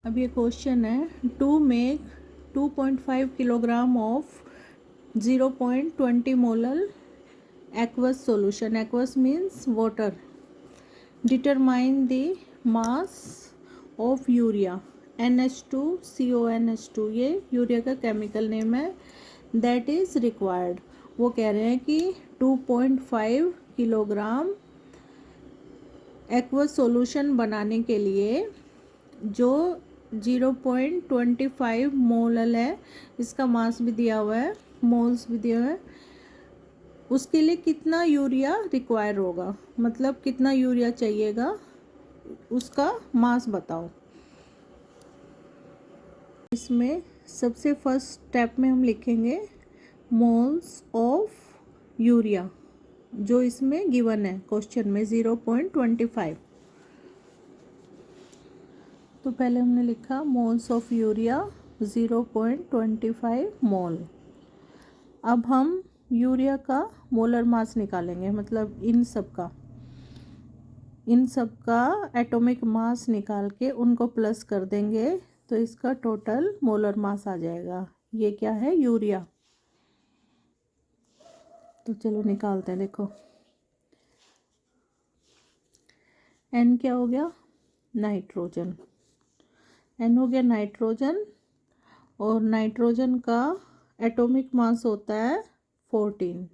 अब ये क्वेश्चन है to make 2.5 kilogram of 0.20 molar aqueous solution. Aqueous means water. Determine the mass of urea. NH2CONH2 ये urea का chemical name है. That is required. वो कह रहे हैं कि 2.5 किलोग्राम एक्वस सॉल्यूशन बनाने के लिए जो 0.25 मोल है, इसका मास भी दिया हुआ है, मोल्स भी दिया हुआ है, उसके लिए कितना यूरिया रिक्वायर होगा, मतलब कितना यूरिया चाहिएगा, उसका मास बताओ. इसमें सबसे फर्स्ट स्टेप में हम लिखेंगे मोल्स ऑफ यूरिया, जो इसमें गिवन है क्वेश्चन में 0.25. तो पहले हमने लिखा मोल्स ऑफ यूरिया 0.25 मोल. अब हम यूरिया का मोलर मास निकालेंगे, मतलब इन सब का एटॉमिक मास निकाल के उनको प्लस कर देंगे तो इसका टोटल मोलर मास आ जाएगा. ये क्या है? यूरिया. तो चलो निकालते हैं. देखो एन क्या हो गया? नाइट्रोजन. एन हो गया नाइट्रोजन, और नाइट्रोजन का एटॉमिक मास होता है 14.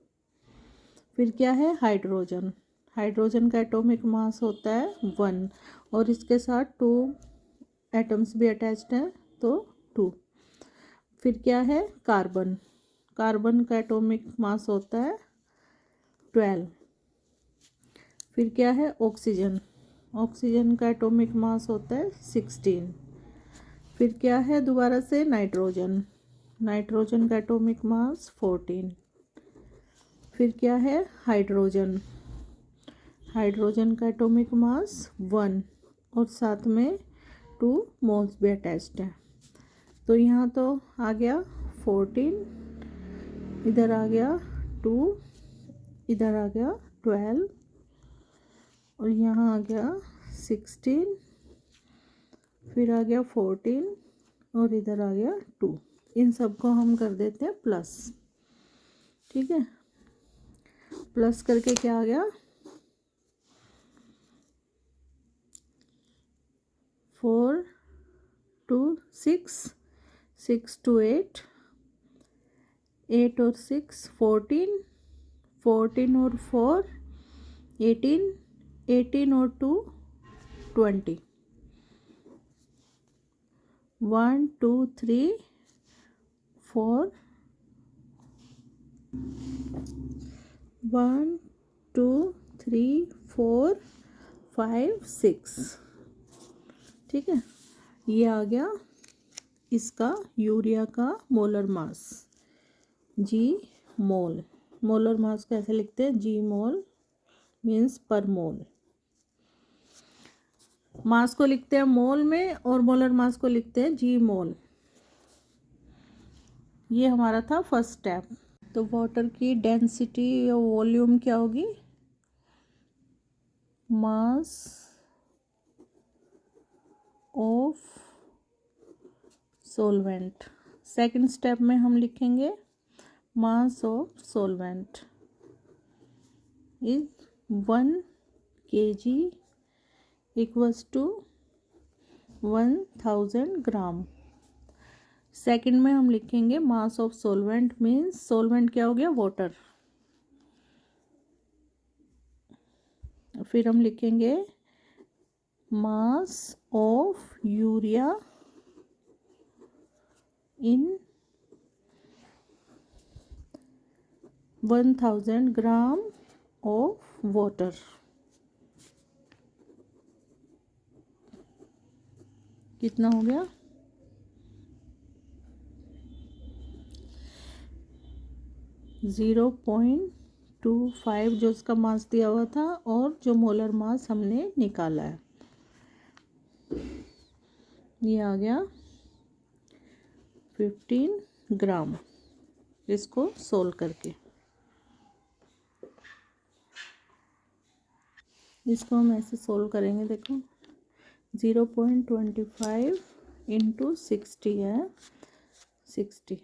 फिर क्या है? हाइड्रोजन. हाइड्रोजन का एटॉमिक मास होता है 1, और इसके साथ 2 एटम्स भी अटैच्ड हैं तो 2. फिर क्या है? कार्बन. कार्बन का एटॉमिक मास होता है 12. फिर क्या है? ऑक्सीजन. ऑक्सीजन का एटॉमिक मास होता है 16. फिर क्या है? दोबारा से नाइट्रोजन. नाइट्रोजन का एटॉमिक मास 14. फिर क्या है? हाइड्रोजन. हाइड्रोजन का एटॉमिक मास 1, और साथ में 2 मोल्स भी अटैच्ड हैं. तो यहाँ तो आ गया 14, इधर आ गया 2, इधर आ गया 12, और यहाँ आ गया 16, फिर आ गया 14, और इधर आ गया 2. इन सबको हम कर देते हैं प्लस. ठीक है, प्लस करके क्या आ गया? 4 2 6, 6 2 8, 8 और 6 14, 14 और 4 18, 18 और 2 20. 1 2 3 4, 1 2 3 4 5 6. ठीक है, ये आ गया इसका यूरिया का मोलर मास. जी मोल. मोलर मास कैसे लिखते हैं? जी मोल मीन्स पर मोल. मास को लिखते हैं मोल में, और मोलर मास को लिखते हैं जी मोल. ये हमारा था फर्स्ट स्टेप. तो वाटर की डेंसिटी या वॉल्यूम क्या होगी? Mass of solvent. Second step में हम लिखेंगे mass of solvent is 1 kg equals to 1000 gram. Second में हम लिखेंगे mass of solvent means solvent क्या हो गया? वाटर. फिर हम लिखेंगे mass of urea in 1000 gram of water. कितना हो गया? 0.25 जो उसका मास दिया हुआ था, और जो मोलर मास हमने निकाला है, ये आ गया 15 ग्राम. इसको सोल्व करके इसको हम ऐसे सोल्व करेंगे. देखो 0.25 इंटू 60 है 60,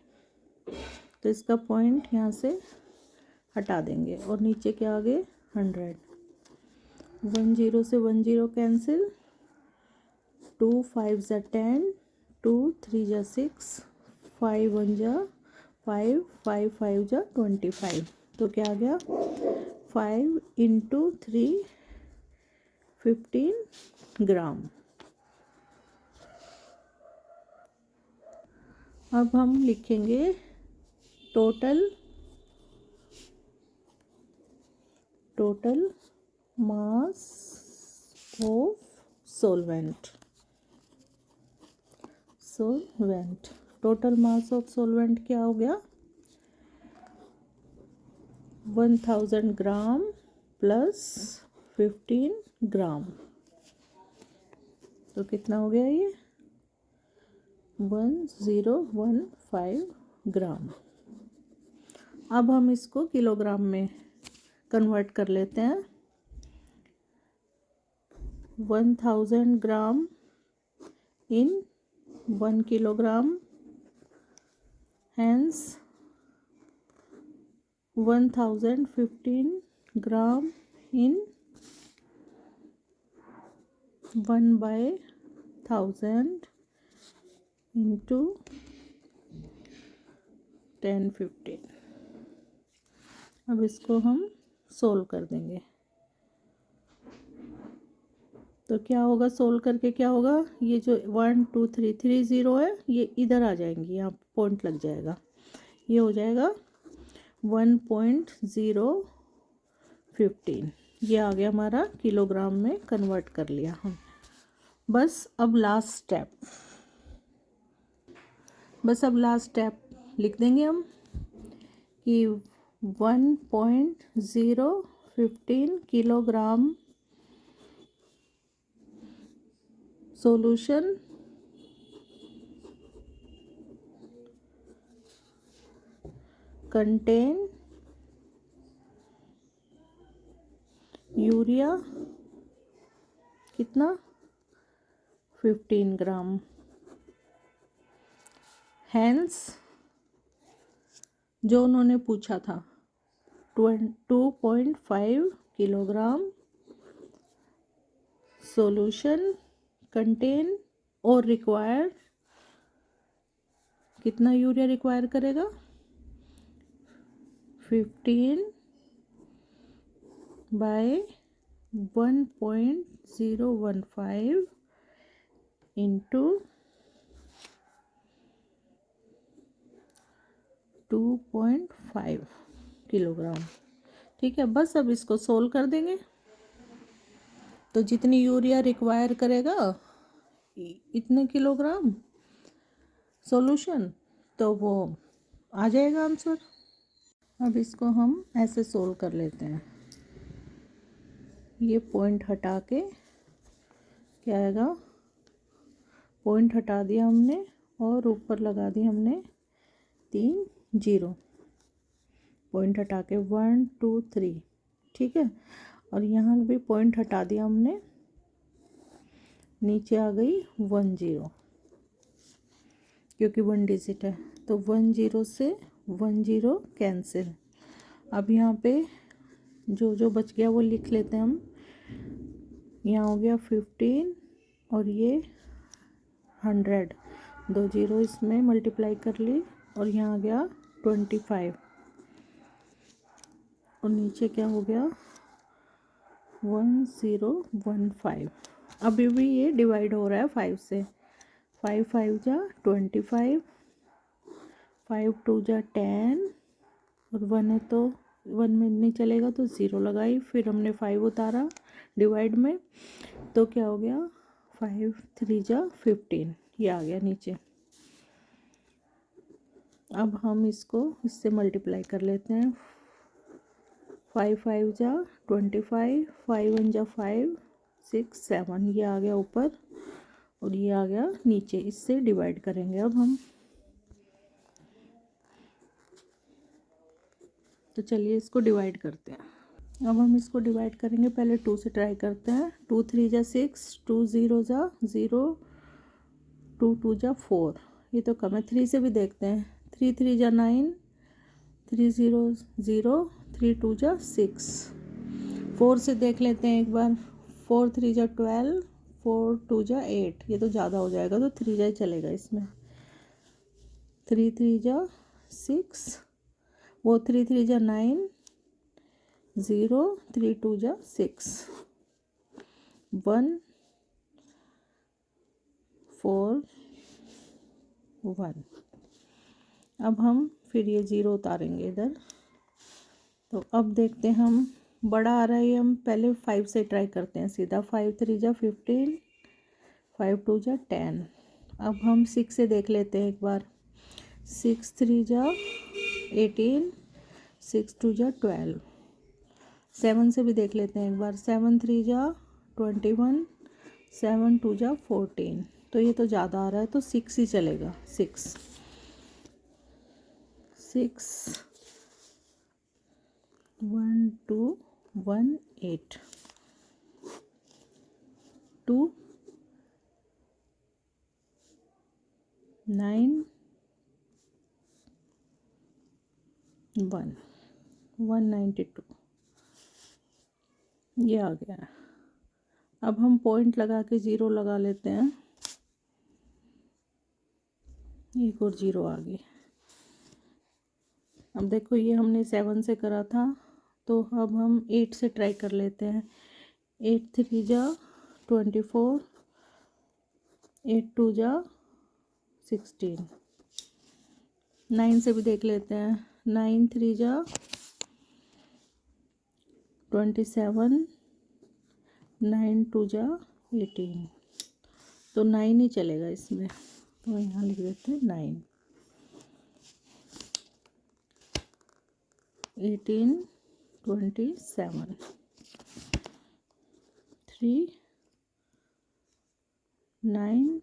तो इसका पॉइंट यहाँ से हटा देंगे और नीचे क्या आ गए 100। 10 से 10 कैंसिल, 2 5 ज़ा 10, 2 3 ज़ा 6, 5 1 ज़ा 5, 5 5 ज़ा 25, तो क्या आ गया 5 इंटू 3 15 ग्राम। अब हम लिखेंगे total mass of solvent. Total mass of solvent क्या हो गया 1000 ग्राम प्लस 15 ग्राम, तो कितना हो गया ये 1015 ग्राम। अब हम इसको किलोग्राम में कन्वर्ट कर लेते हैं। 1000 ग्राम इन 1 किलोग्राम, hence 1015 ग्राम इन 1/1000 इंटू 1015। अब इसको हम सोल्व कर देंगे, तो क्या होगा सोल्व करके क्या होगा, ये जो 1 2 3 3 0 है ये इधर आ जाएंगी, यहाँ पॉइंट लग जाएगा, ये हो जाएगा 1.015, ये आ गया हमारा किलोग्राम में कन्वर्ट कर लिया हम। बस अब लास्ट स्टेप लिख देंगे हम कि 1.015 किलोग्राम सॉल्यूशन कंटेन यूरिया कितना 15 ग्राम, हैंस जो उन्होंने पूछा था 2.5 किलोग्राम सॉल्यूशन कंटेन और रिक्वायर, कितना यूरिया रिक्वायर करेगा 15/1.015 इंटू 2.5 किलोग्राम। ठीक है, बस अब इसको सोल्व कर देंगे, तो जितनी यूरिया रिक्वायर करेगा इतने किलोग्राम सॉल्यूशन, तो वो आ जाएगा आंसर। अब इसको हम ऐसे सोल्व कर लेते हैं, ये पॉइंट हटा के क्या आएगा, पॉइंट हटा दिया हमने और ऊपर लगा दी हमने 3 0, पॉइंट हटा के 1 2 3, ठीक है, और यहाँ भी पॉइंट हटा दिया हमने, नीचे आ गई 1 0 क्योंकि 1 डिजिट है, तो 1 0 से 1 0 कैंसिल। अब यहाँ पे जो बच गया वो लिख लेते हैं हम, यहाँ हो गया 15 और ये 100, 2 0 इसमें मल्टीप्लाई कर ली और यहाँ आ गया 25 और नीचे क्या हो गया 1015। अभी भी ये डिवाइड हो रहा है 5 से, 5 5 जा 25, 5 2 जा 10 और 1 है तो 1 में नहीं चलेगा तो 0 लगाई, फिर हमने 5 उतारा डिवाइड में, तो क्या हो गया 5 3 जा 15, ये आ गया नीचे। अब हम इसको इससे मल्टीप्लाई कर लेते हैं, 5 5 जा 25, 5 1 जा 5 6 7, ये आ गया ऊपर और ये आ गया नीचे, इससे डिवाइड करेंगे अब हम। तो चलिए इसको डिवाइड करते हैं। अब हम इसको डिवाइड करेंगे, पहले 2 से ट्राई करते हैं, 2 3 जा 6, 2 0 जा 0, 2 2 जा 4, ये तो कम है। 3 से भी देखते हैं। 3 3 जा 9, 3 0 0, 3 2 जा 6। 4 से देख लेते हैं एक बार। 4 3 जा 12, 4 2 जा 8, ये तो ज़्यादा हो जाएगा तो 3 जा ही चलेगा इसमें। 3 3 जा 6, वो 3 3 जा 9, 0 3 2 जा 6, 1 4 1। अब हम फिर ये 0 उतारेंगे इधर। तो अब देखते हैं हम, बड़ा आ रहा है, हम पहले 5 से ट्राई करते हैं सीधा। 5 3 जा 15, 5 2 जा 10। अब हम 6 से देख लेते हैं एक बार। 6 3 जा 18, 6 2 जा 12। 7 से भी देख लेते हैं एक बार। 7 3 जा 21, 7 2 जा 14। तो ये तो ज़्यादा आ रहा है तो 6 ही चलेगा। 6 6 1 2 1 8, 2 9 1 192, ये आ गया। अब हम पॉइंट लगा के 0 लगा लेते हैं। एक और 0 आ गई। अब देखो ये हमने 7 से करा था, तो अब हम 8 से ट्राई कर लेते हैं। 8 3 जा 24, 8 2 जा 16। 9 से भी देख लेते हैं। 9 3 जा 27, 9 2 जा 18। तो 9 ही चलेगा इसमें, तो यहाँ लिख देते हैं 9। 18 27, 3 9,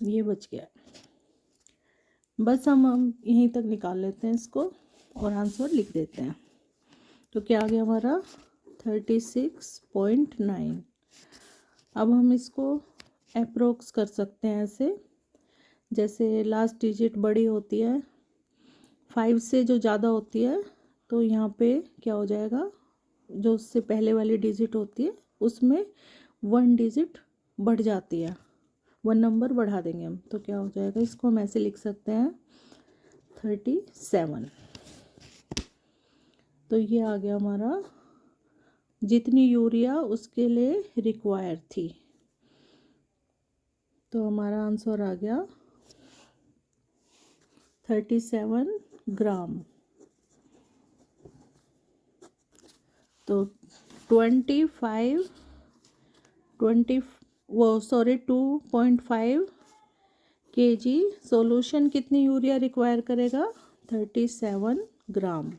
ये बच गया। बस हम यहीं तक निकाल लेते हैं इसको और आंसर लिख देते हैं। तो क्या आ गया हमारा 36.9। अब हम इसको अप्रोक्स कर सकते हैं ऐसे, जैसे लास्ट डिजिट बड़ी होती है 5 से, जो ज़्यादा होती है तो यहाँ पे क्या हो जाएगा, जो उससे पहले वाली डिजिट होती है उसमें 1 डिजिट बढ़ जाती है, 1 नंबर बढ़ा देंगे हम। तो क्या हो जाएगा, इसको हम ऐसे लिख सकते हैं 37। तो ये आ गया हमारा जितनी यूरिया उसके लिए रिक्वायर थी। तो हमारा आंसर आ गया 37 ग्राम। तो 2.5 kg सॉल्यूशन कितनी यूरिया रिक्वायर करेगा, 37 ग्राम।